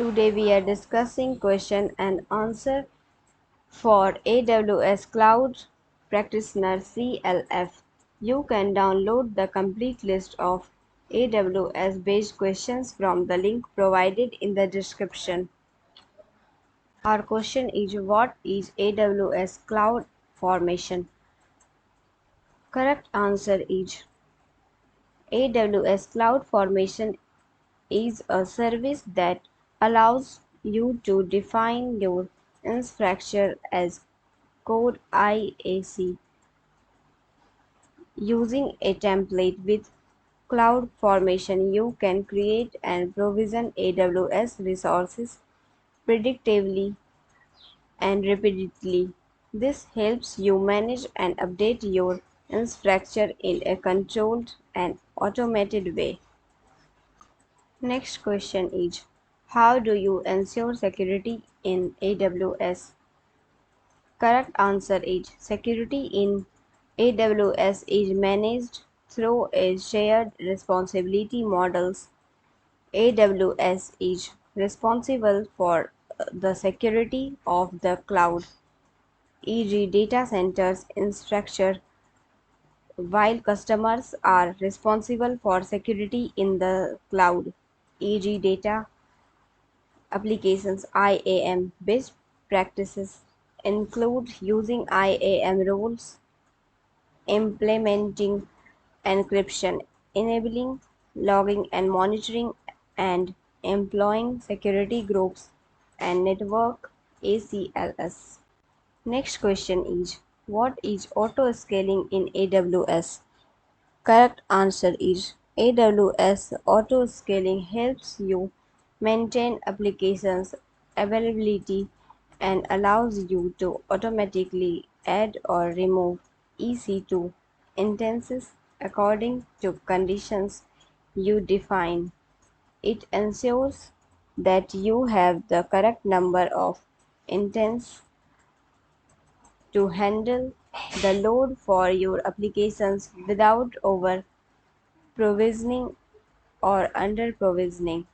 Today we are discussing question and answer for AWS Cloud Practitioner CLF. You can download the complete list of AWS based questions from the link provided in the description. Our question is, what is AWS Cloud Formation? Correct answer is AWS Cloud Formation is a service that allows you to define your infrastructure as code IAC using a template. With CloudFormation, you can create and provision AWS resources predictably and repeatedly. This helps you manage and update your infrastructure in a controlled and automated way. Next question is, how do you ensure security in AWS? Correct answer is, security in AWS is managed through a shared responsibility models. AWS is responsible for the security of the cloud, e.g. data centers infrastructure, while customers are responsible for security in the cloud, e.g. data applications. IAM best practices include using IAM rules, implementing encryption, enabling logging and monitoring, and employing security groups and network ACLS. Next question is, what is auto scaling in AWS? Correct answer is, AWS auto scaling helps you maintain applications availability and allows you to automatically add or remove EC2 instances according to conditions you define. It ensures that you have the correct number of instances to handle the load for your applications without over provisioning or under provisioning.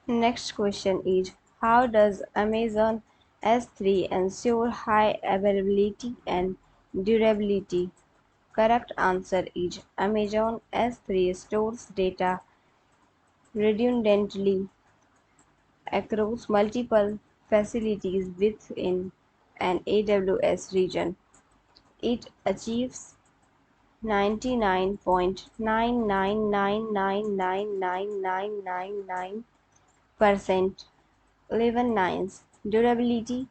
Next question is, how does Amazon S3 ensure high availability and durability? Correct answer is, Amazon S3 stores data redundantly across multiple facilities within an AWS region. It achieves 99.999999999% 11 nines durability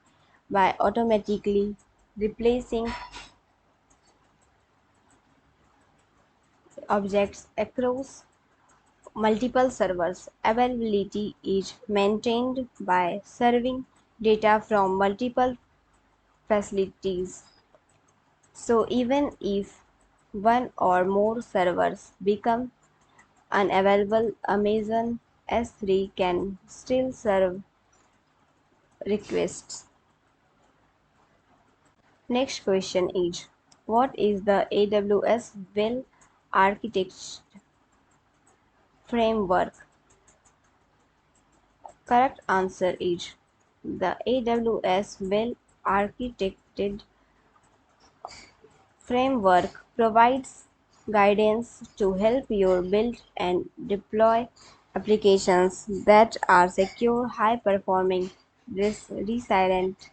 by automatically replacing objects across multiple servers. Availability is maintained by serving data from multiple facilities. So even if one or more servers become unavailable, Amazon S3 can still serve requests. Next question is, what is the AWS Well Architected Framework? Correct answer is, the AWS Well Architected Framework provides guidance to help you build and deploy applications that are secure, high performing, resilient,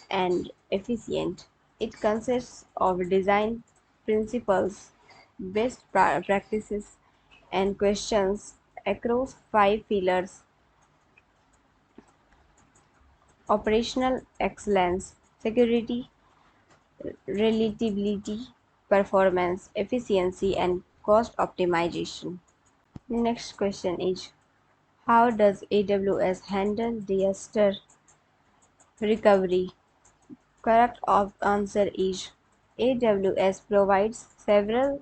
and efficient. It consists of design principles, best practices, and questions across 5 pillars: operational excellence, security, reliability, performance, efficiency, and cost optimization. Next question is, how does AWS handle disaster recovery? Correct answer is, AWS provides several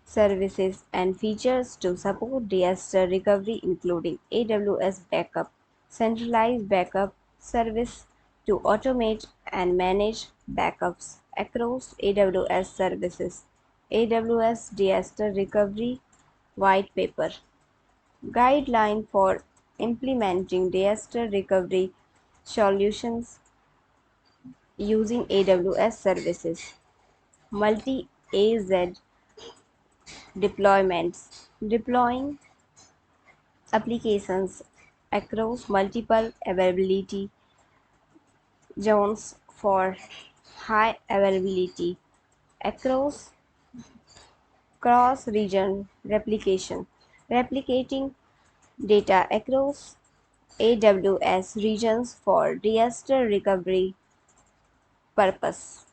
services and features to support disaster recovery, including AWS Backup, centralized backup service to automate and manage backups across AWS services, AWS Disaster Recovery White Paper, guideline for implementing disaster recovery solutions using AWS services, multi-AZ deployments, deploying applications across multiple availability zones for high availability, across cross-region replication, replicating data across AWS regions for disaster recovery purpose.